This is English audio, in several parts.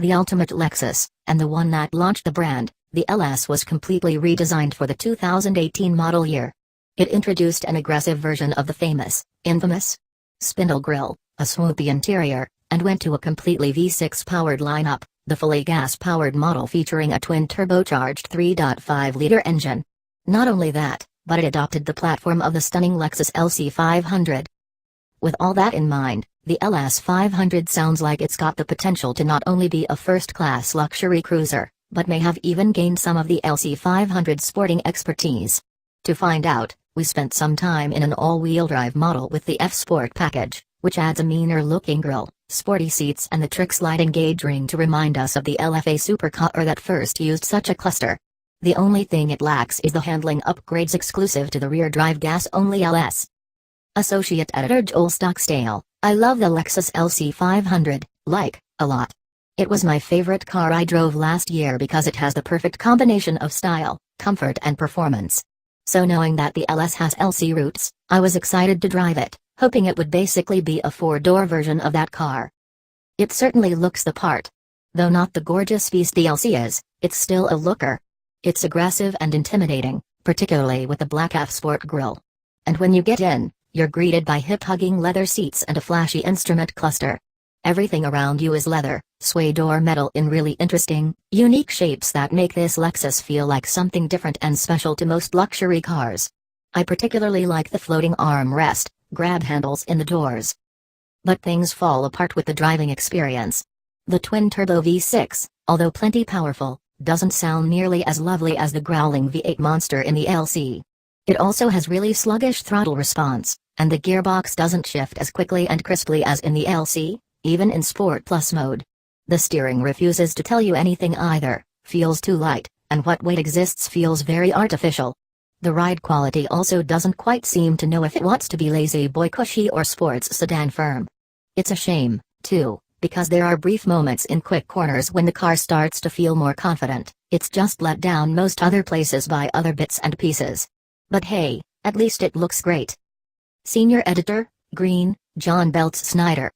The ultimate Lexus, and the one that launched the brand, the LS was completely redesigned for the 2018 model year. It introduced an aggressive version of the infamous spindle grille, a swoopy interior, and went to a completely V6-powered lineup, the fully gas-powered model featuring a twin-turbocharged 3.5-liter engine. Not only that, but it adopted the platform of the stunning Lexus LC500. With all that in mind, the LS500 sounds like it's got the potential to not only be a first-class luxury cruiser, but may have even gained some of the LC500 sporting expertise. To find out, we spent some time in an all-wheel drive model with the F-Sport package, which adds a meaner-looking grille, sporty seats and the trick sliding gauge ring to remind us of the LFA supercar that first used such a cluster. The only thing it lacks is the handling upgrades exclusive to the rear-drive gas-only LS. Associate Editor Joel Stockstale, I love the Lexus LC500, a lot. It was my favorite car I drove last year because it has the perfect combination of style, comfort and performance. So knowing that the LS has LC roots, I was excited to drive it, hoping it would basically be a four-door version of that car. It certainly looks the part. Though not the gorgeous beast the LC is, it's still a looker. It's aggressive and intimidating, particularly with the black F-Sport grille. And when you get in, you're greeted by hip-hugging leather seats and a flashy instrument cluster. Everything around you is leather, suede or metal in really interesting, unique shapes that make this Lexus feel like something different and special to most luxury cars. I particularly like the floating armrest, grab handles in the doors. But things fall apart with the driving experience. The twin-turbo V6, although plenty powerful, doesn't sound nearly as lovely as the growling V8 monster in the LC. It also has really sluggish throttle response, and the gearbox doesn't shift as quickly and crisply as in the LC, even in Sport Plus mode. The steering refuses to tell you anything either, feels too light, and what weight exists feels very artificial. The ride quality also doesn't quite seem to know if it wants to be lazy boy cushy or sports sedan firm. It's a shame, too, because there are brief moments in quick corners when the car starts to feel more confident. It's just let down most other places by other bits and pieces. But hey, at least it looks great. Senior Editor, Green, John Belts Snyder,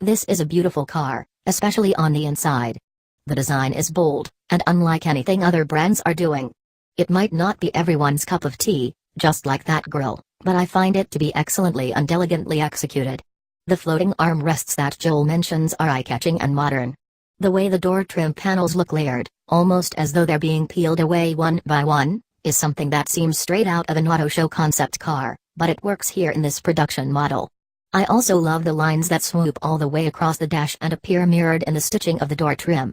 this is a beautiful car, especially on the inside. The design is bold, and unlike anything other brands are doing. It might not be everyone's cup of tea, just like that grille, but I find it to be excellently and elegantly executed. The floating armrests that Joel mentions are eye-catching and modern. The way the door trim panels look layered, almost as though they're being peeled away one by one, is something that seems straight out of an auto show concept car, but it works here in this production model. I also love the lines that swoop all the way across the dash and appear mirrored in the stitching of the door trim.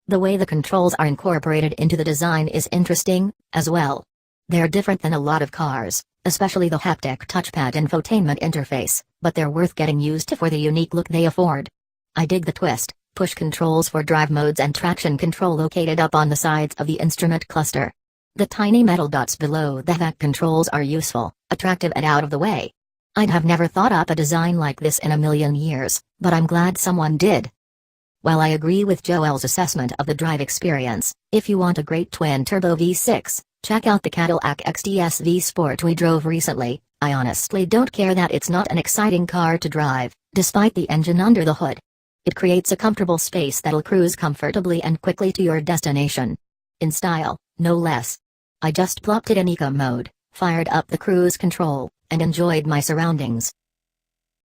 The way the controls are incorporated into the design is interesting, as well. They're different than a lot of cars, especially the haptic touchpad infotainment interface, but they're worth getting used to for the unique look they afford. I dig the push controls for drive modes and traction control located up on the sides of the instrument cluster. The tiny metal dots below the HVAC controls are useful, attractive and out of the way. I'd have never thought up a design like this in a million years, but I'm glad someone did. While I agree with Joel's assessment of the drive experience, if you want a great twin-turbo V6, check out the Cadillac XTS V Sport we drove recently. I honestly don't care that it's not an exciting car to drive, despite the engine under the hood. It creates a comfortable space that'll cruise comfortably and quickly to your destination. In style, no less. I just plopped it in eco mode, fired up the cruise control, and enjoyed my surroundings.